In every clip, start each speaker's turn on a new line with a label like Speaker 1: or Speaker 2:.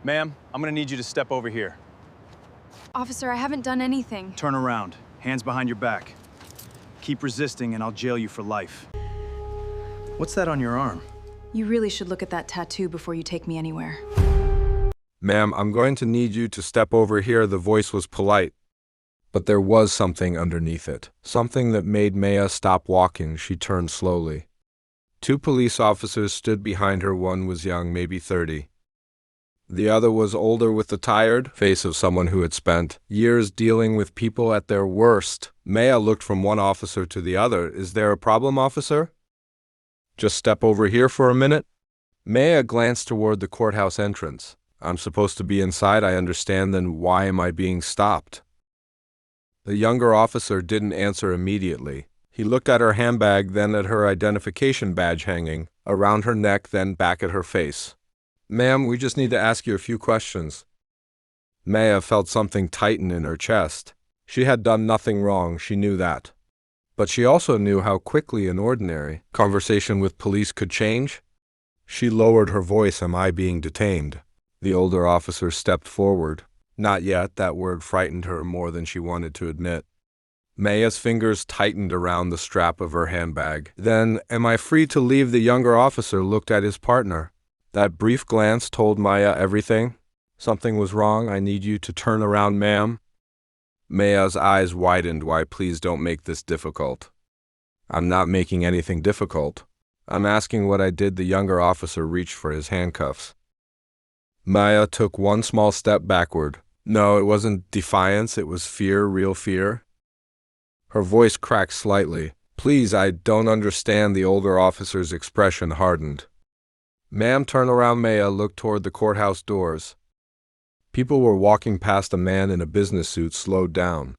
Speaker 1: Ma'am, I'm gonna need you to step over here.
Speaker 2: Officer, I haven't done anything.
Speaker 1: Turn around, hands behind your back. Keep resisting and I'll jail you for life. What's that on your arm?
Speaker 2: You really should look at that tattoo before you take me anywhere.
Speaker 3: Ma'am, I'm going to need you to step over here. The voice was polite, but there was something underneath it. Something that made Maya stop walking. She turned slowly. Two police officers stood behind her. One was young, maybe 30. The other was older, with the tired face of someone who had spent years dealing with people at their worst. Maya looked from one officer to the other. Is there a problem, officer? Just step over here for a minute. Maya glanced toward the courthouse entrance. I'm supposed to be inside, I understand, then why am I being stopped? The younger officer didn't answer immediately. He looked at her handbag, then at her identification badge hanging around her neck, then back at her face. Ma'am, we just need to ask you a few questions. Maya felt something tighten in her chest. She had done nothing wrong, she knew that. But she also knew how quickly an ordinary conversation with police could change. She lowered her voice. Am I being detained? The older officer stepped forward. Not yet. That word frightened her more than she wanted to admit. Maya's fingers tightened around the strap of her handbag. Then, am I free to leave? The younger officer looked at his partner. That brief glance told Maya everything. Something was wrong. I need you to turn around, ma'am. Maya's eyes widened. Why, please don't make this difficult. I'm not making anything difficult. I'm asking what I did. The younger officer reached for his handcuffs. Maya took one small step backward. No, it wasn't defiance, it was fear, real fear. Her voice cracked slightly. Please, I don't understand. The older officer's expression hardened. Ma'am, turn around. Maya looked toward the courthouse doors. People were walking past. A man in a business suit slowed down.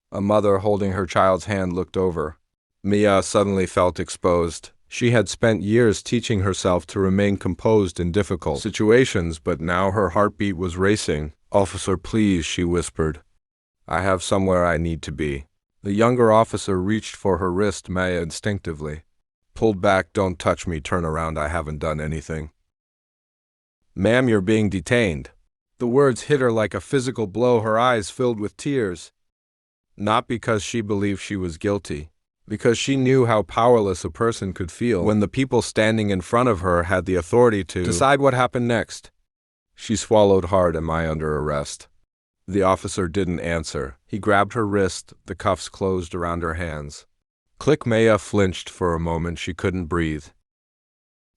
Speaker 3: A mother holding her child's hand looked over. Maya suddenly felt exposed. She had spent years teaching herself to remain composed in difficult situations, but now her heartbeat was racing. Officer, please, she whispered. I have somewhere I need to be. The younger officer reached for her wrist. Maya instinctively pulled back. Don't touch me. Turn around. I haven't done anything. Ma'am, you're being detained. The words hit her like a physical blow. Her eyes filled with tears. Not because she believed she was guilty, because she knew how powerless a person could feel when the people standing in front of her had the authority to decide what happened next. She swallowed hard. Am I under arrest? The officer didn't answer. He grabbed her wrist. The cuffs closed around her hands. Click. Maya flinched for a moment. She couldn't breathe.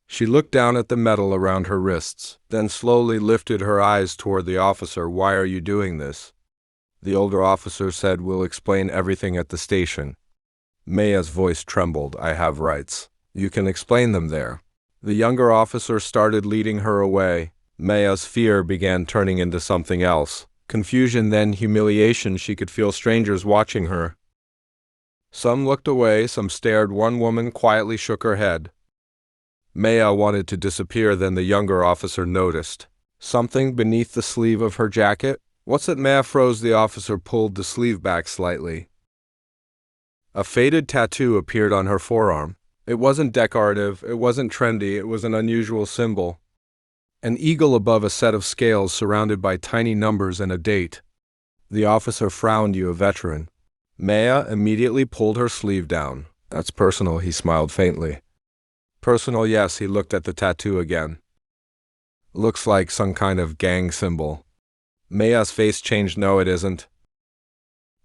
Speaker 3: She looked down at the metal around her wrists, then slowly lifted her eyes toward the officer. Why are you doing this? The older officer said, we'll explain everything at the station. Maya's voice trembled. I have rights. You can explain them there. The younger officer started leading her away. Maya's fear began turning into something else. Confusion, then humiliation. She could feel strangers watching her. Some looked away, some stared. One woman quietly shook her head. Maya wanted to disappear, then the younger officer noticed something beneath the sleeve of her jacket. What's it? Maya froze. The officer pulled the sleeve back slightly. A faded tattoo appeared on her forearm. It wasn't decorative, it wasn't trendy, it was an unusual symbol. An eagle above a set of scales surrounded by tiny numbers and a date. The officer frowned. You a veteran? Maya immediately pulled her sleeve down. That's personal, he smiled faintly. Personal, yes. He looked at the tattoo again. Looks like some kind of gang symbol. Maya's face changed. No, it isn't.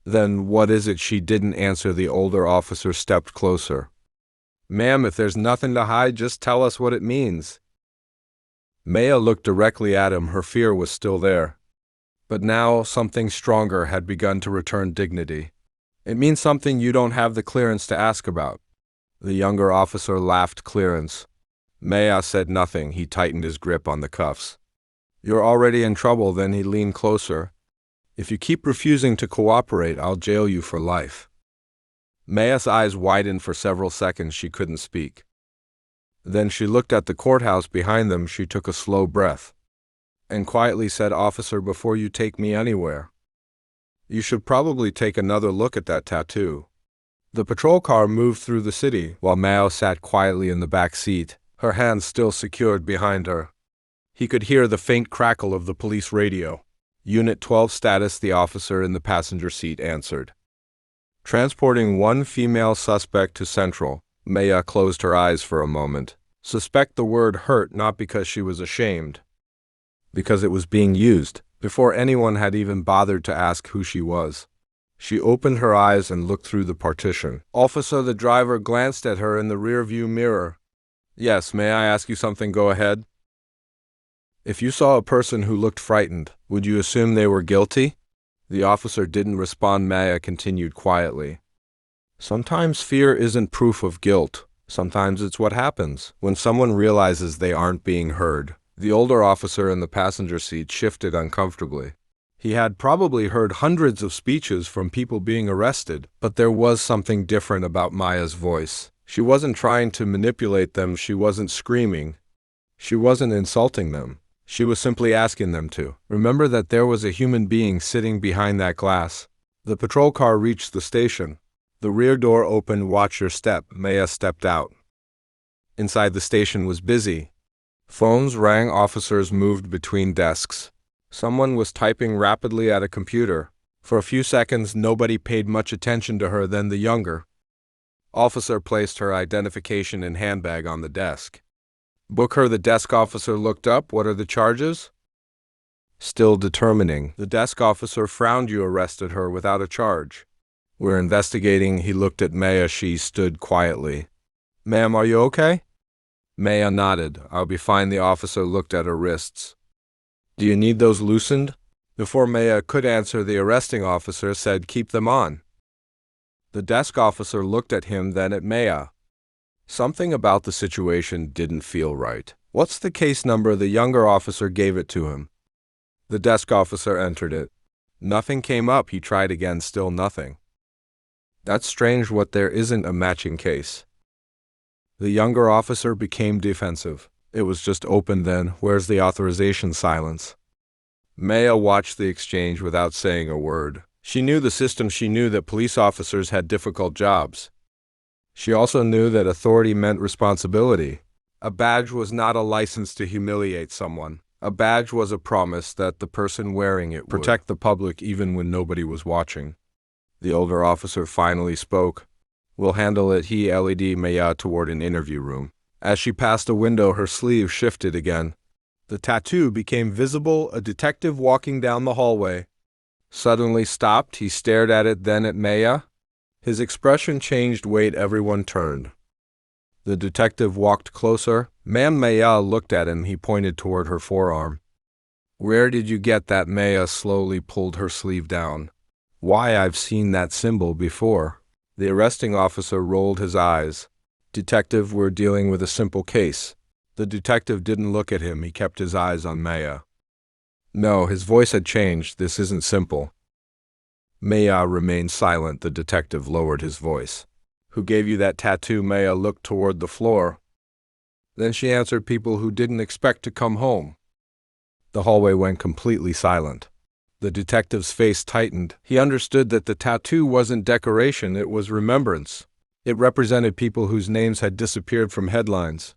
Speaker 3: Then what is it? She didn't answer. The older officer stepped closer. Ma'am, if there's nothing to hide, just tell us what it means. Maya looked directly at him. Her fear was still there. But now something stronger had begun to return. Dignity. It means something you don't have the clearance to ask about. The younger officer laughed. Clearance. Maya said nothing. He tightened his grip on the cuffs. You're already in trouble. Then he leaned closer. If you keep refusing to cooperate, I'll jail you for life. Maya's eyes widened for several seconds. She couldn't speak. Then she looked at the courthouse behind them. She took a slow breath and quietly said, Officer, before you take me anywhere, you should probably take another look at that tattoo. The patrol car moved through the city while Maya sat quietly in the back seat, her hands still secured behind her. He could hear the faint crackle of the police radio. Unit 12 status, the officer in the passenger seat answered. Transporting one female suspect to Central. Maya closed her eyes for a moment. Suspect the word hurt not because she was ashamed, because it was being used, before anyone had even bothered to ask who she was. She opened her eyes and looked through the partition. Officer, the driver glanced at her in the rear-view mirror. Yes, may I ask you something? Go ahead. If you saw a person who looked frightened, would you assume they were guilty? The officer didn't respond. Maya continued quietly. Sometimes fear isn't proof of guilt. Sometimes it's what happens when someone realizes they aren't being heard. The older officer in the passenger seat shifted uncomfortably. He had probably heard hundreds of speeches from people being arrested, but there was something different about Maya's voice. She wasn't trying to manipulate them. She wasn't screaming. She wasn't insulting them. She was simply asking them to remember that there was a human being sitting behind that glass. The patrol car reached the station. The rear door opened. Watch your step. Maya stepped out. Inside the station was busy. Phones rang. Officers moved between desks. Someone was typing rapidly at a computer. For a few seconds, nobody paid much attention to her. Then the younger officer placed her identification and handbag on the desk. Book her. The desk officer looked up. What are the charges? Still determining. The desk officer frowned. You arrested her without a charge. We're investigating. He looked at Maya. She stood quietly. Ma'am, are you okay? Maya nodded. I'll be fine. The officer looked at her wrists. Do you need those loosened? Before Maya could answer, the arresting officer said, keep them on. The desk officer looked at him, then at Maya. Something about the situation didn't feel right. What's the case number? The younger officer gave it to him. The desk officer entered it. Nothing came up. He tried again, still nothing. That's strange. What, there isn't a matching case? The younger officer became defensive. It was just open then. Where's the authorization? Silence. Maya watched the exchange without saying a word. She knew the system. She knew that police officers had difficult jobs. She also knew that authority meant responsibility. A badge was not a license to humiliate someone. A badge was a promise that the person wearing it would protect the public even when nobody was watching. The older officer finally spoke. We'll handle it. He led Maya toward an interview room. As she passed a window, her sleeve shifted again. The tattoo became visible. A detective walking down the hallway suddenly stopped. He stared at it, then at Maya. His expression changed. Wait, everyone turned. The detective walked closer. Ma'am. Maya looked at him. He pointed toward her forearm. Where did you get that? Maya slowly pulled her sleeve down. Why, I've seen that symbol before. The arresting officer rolled his eyes. Detective, we're dealing with a simple case. The detective didn't look at him. He kept his eyes on Maya. No, his voice had changed. This isn't simple. Maya remained silent. The detective lowered his voice. Who gave you that tattoo? Maya looked toward the floor. Then she answered, people who didn't expect to come home. The hallway went completely silent. The detective's face tightened. He understood that the tattoo wasn't decoration, it was remembrance. It represented people whose names had disappeared from headlines,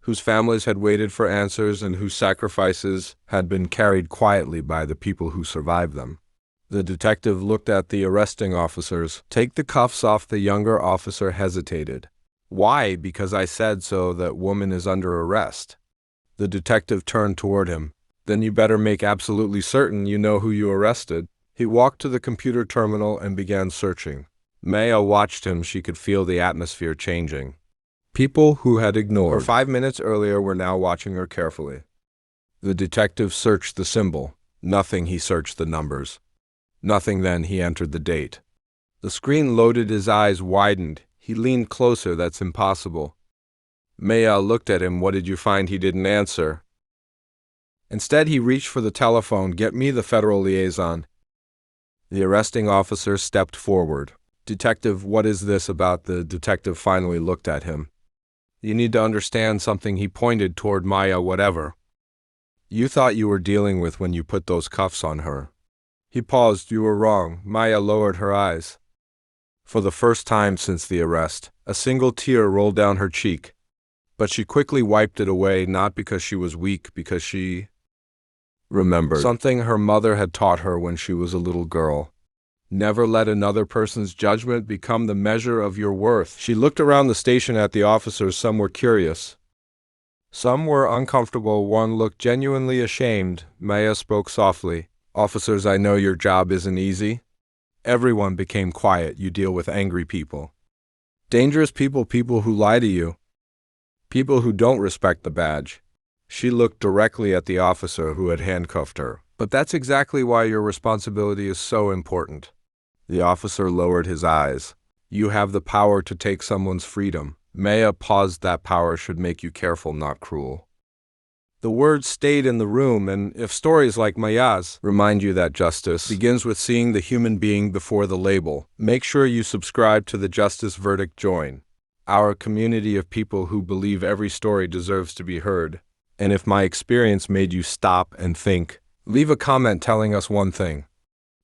Speaker 3: whose families had waited for answers, and whose sacrifices had been carried quietly by the people who survived them. The detective looked at the arresting officers. Take the cuffs off. The younger officer hesitated. Why? Because I said so. That woman is under arrest. The detective turned toward him. Then you better make absolutely certain you know who you arrested. He walked to the computer terminal and began searching. Maya watched him. She could feel the atmosphere changing. People who had ignored her 5 minutes earlier were now watching her carefully. The detective searched the symbol. Nothing. He searched the numbers. Nothing. Then he entered the date. The screen loaded. His eyes widened. He leaned closer. That's impossible. Maya looked at him. What did you find? He didn't answer. Instead, he reached for the telephone. Get me the federal liaison. The arresting officer stepped forward. Detective, what is this about? The detective finally looked at him. You need to understand something. He pointed toward Maya. Whatever you thought you were dealing with when you put those cuffs on her. He paused. You were wrong. Maya lowered her eyes. For the first time since the arrest, a single tear rolled down her cheek. But she quickly wiped it away, not because she was weak, because she remembered something her mother had taught her when she was a little girl. Never let another person's judgment become the measure of your worth. She looked around the station at the officers. Some were curious. Some were uncomfortable. One looked genuinely ashamed. Maya spoke softly. "Officers, I know your job isn't easy." Everyone became quiet. "You deal with angry people. Dangerous people, people who lie to you. People who don't respect the badge." She looked directly at the officer who had handcuffed her. "But that's exactly why your responsibility is so important." The officer lowered his eyes. "You have the power to take someone's freedom." Maya paused. "That power should make you careful, not cruel." The words stayed in the room, and if stories like Maya's remind you that justice begins with seeing the human being before the label, make sure you subscribe to the Justice Verdict. Join our community of people who believe every story deserves to be heard. And if my experience made you stop and think, leave a comment telling us one thing.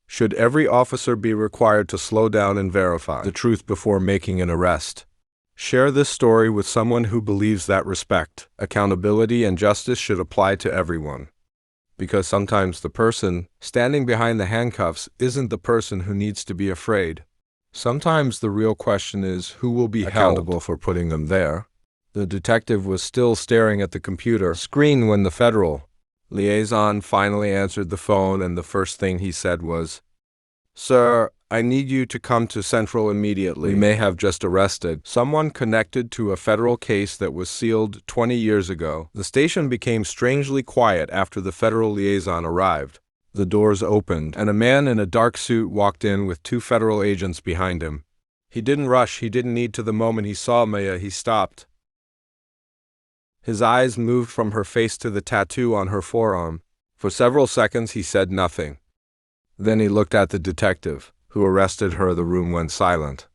Speaker 3: Should every officer be required to slow down and verify the truth before making an arrest? Share this story with someone who believes that respect, accountability, and justice should apply to everyone. Because sometimes the person standing behind the handcuffs isn't the person who needs to be afraid. Sometimes the real question is who will be accountable for putting them there. The detective was still staring at the computer screen when the federal liaison finally answered the phone, and the first thing he said was, "Sir, I need you to come to Central immediately. We may have just arrested someone connected to a federal case that was sealed 20 years ago." The station became strangely quiet after the federal liaison arrived. The doors opened, and a man in a dark suit walked in with 2 federal agents behind him. He didn't rush. He didn't need to. The moment he saw Maya, he stopped. His eyes moved from her face to the tattoo on her forearm. For several seconds, he said nothing. Then he looked at the detective who arrested her. The room went silent.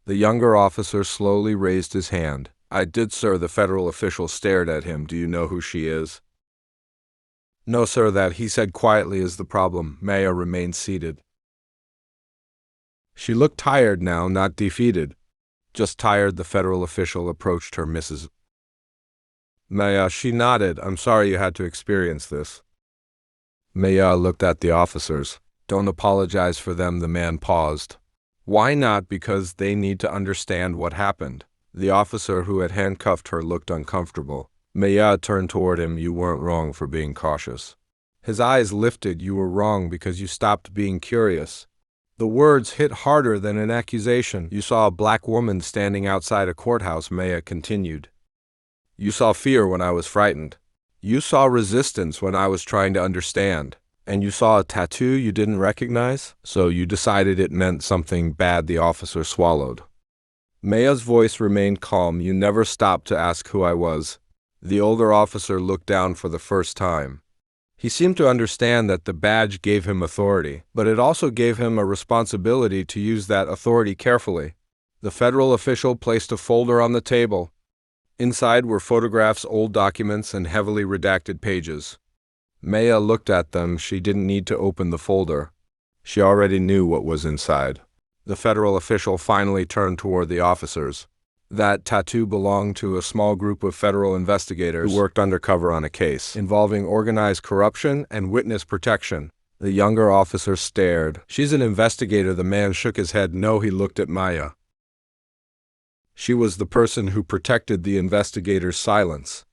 Speaker 3: The younger officer slowly raised his hand. "I did, sir." The federal official stared at him. "Do you know who she is?" "No, sir, that," he said quietly, "is the problem." Maya remained seated. She looked tired now, not defeated. Just tired. The federal official approached her. "Mrs. Maya," she nodded. "I'm sorry you had to experience this." Maya looked at the officers. "Don't apologize for them." The man paused. "Why not?" "Because they need to understand what happened." The officer who had handcuffed her looked uncomfortable. Maya turned toward him. "You weren't wrong for being cautious." His eyes lifted. "You were wrong because you stopped being curious." The words hit harder than an accusation. "You saw a black woman standing outside a courthouse," Maya continued. "You saw fear when I was frightened. You saw resistance when I was trying to understand. And you saw a tattoo you didn't recognize, so you decided it meant something bad." The officer swallowed. Maya's voice remained calm. "You never stopped to ask who I was." The older officer looked down for the first time. He seemed to understand that the badge gave him authority, but it also gave him a responsibility to use that authority carefully. The federal official placed a folder on the table. Inside were photographs, old documents, and heavily redacted pages. Maya looked at them. She didn't need to open the folder. She already knew what was inside. The federal official finally turned toward the officers. That tattoo belonged to a small group of federal investigators who worked undercover on a case involving organized corruption and witness protection. The younger officer stared. "She's an investigator." The man shook his head. "No." He looked at Maya. She was the person who protected the investigator's silence.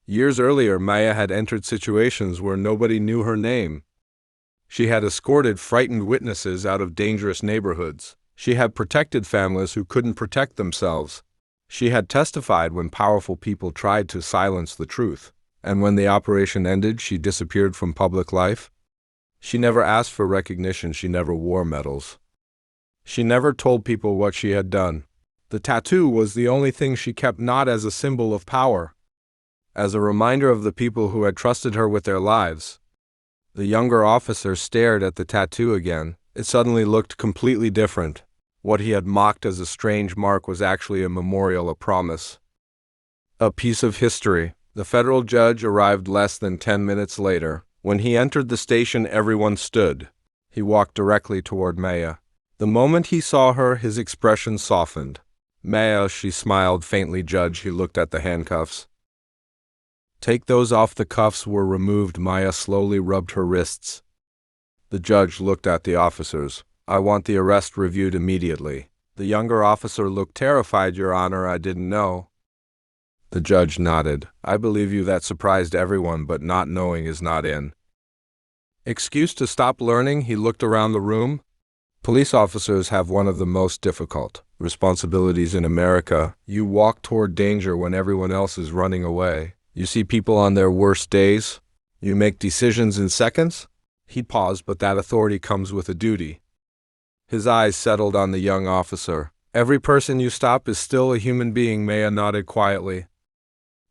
Speaker 3: Years earlier, Maya had entered situations where nobody knew her name. She had escorted frightened witnesses out of dangerous neighborhoods. She had protected families who couldn't protect themselves. She had testified when powerful people tried to silence the truth. And when the operation ended, she disappeared from public life. She never asked for recognition. She never wore medals. She never told people what she had done. The tattoo was the only thing she kept, not as a symbol of power, as a reminder of the people who had trusted her with their lives. The younger officer stared at the tattoo again. It suddenly looked completely different. What he had mocked as a strange mark was actually a memorial, a promise, a piece of history. The federal judge arrived less than 10 minutes later. When he entered the station, everyone stood. He walked directly toward Maya. The moment he saw her, his expression softened. Maya, she smiled faintly. Judge, he looked at the handcuffs. Take those off. The cuffs were removed. Maya slowly rubbed her wrists. The judge looked at the officers. I want the arrest reviewed immediately. The younger officer looked terrified. Your Honor, I didn't know. The judge nodded. I believe you. That surprised everyone, but not knowing is not in. Excuse to stop learning. He looked around the room. Police officers have one of the most difficult responsibilities in America. You walk toward danger when everyone else is running away. You see people on their worst days. You make decisions in seconds. He paused, but that authority comes with a duty. His eyes settled on the young officer. Every person you stop is still a human being. Maya nodded quietly.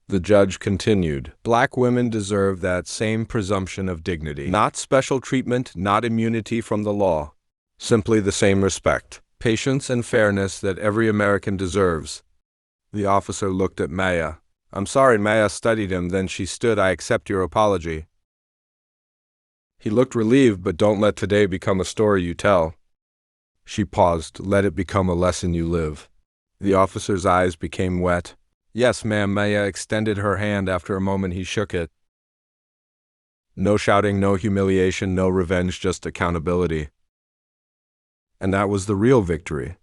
Speaker 3: The judge continued. Black women deserve that same presumption of dignity. Not special treatment, not immunity from the law. Simply the same respect, patience, and fairness that every American deserves. The officer looked at Maya. I'm sorry. Maya studied him, then she stood. I accept your apology. He looked relieved, but don't let today become a story you tell. She paused. Let it become a lesson you live. The officer's eyes became wet. Yes, ma'am. Maya extended her hand. After a moment, he shook it. No shouting, no humiliation, no revenge, just accountability. And that was the real victory.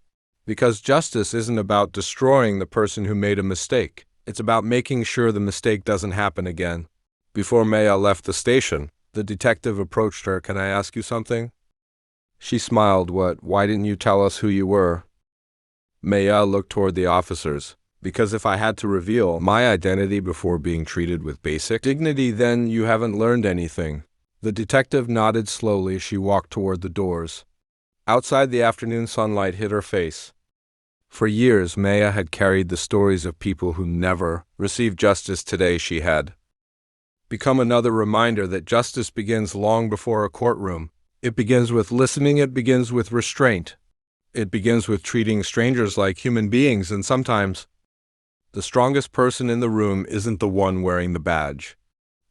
Speaker 3: Because justice isn't about destroying the person who made a mistake. It's about making sure the mistake doesn't happen again. Before Maya left the station, the detective approached her. Can I ask you something? She smiled. What? Why didn't you tell us who you were? Maya looked toward the officers. Because if I had to reveal my identity before being treated with basic dignity, then you haven't learned anything. The detective nodded slowly. She walked toward the doors. Outside, the afternoon sunlight hit her face. For years, Maya had carried the stories of people who never received justice. Today, she had become another reminder that justice begins long before a courtroom. It begins with listening. It begins with restraint. It begins with treating strangers like human beings, and sometimes the strongest person in the room isn't the one wearing the badge.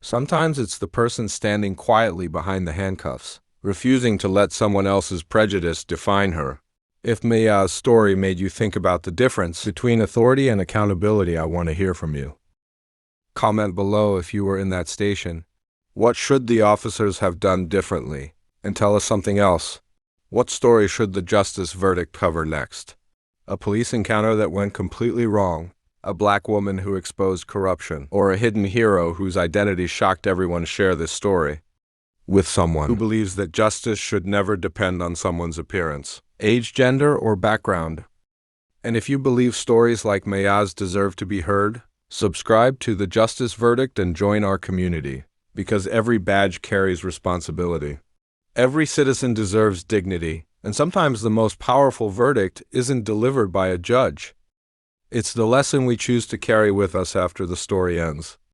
Speaker 3: Sometimes it's the person standing quietly behind the handcuffs, refusing to let someone else's prejudice define her. If Maya's story made you think about the difference between authority and accountability, I want to hear from you. Comment below if you were in that station. What should the officers have done differently? And tell us something else. What story should the justice verdict cover next? A police encounter that went completely wrong, a black woman who exposed corruption, or a hidden hero whose identity shocked everyone? Share this story with someone who believes that justice should never depend on someone's appearance, age, gender, or background. And if you believe stories like Maya's deserve to be heard, subscribe to The Justice Verdict and join our community, because every badge carries responsibility. Every citizen deserves dignity, and sometimes the most powerful verdict isn't delivered by a judge. It's the lesson we choose to carry with us after the story ends.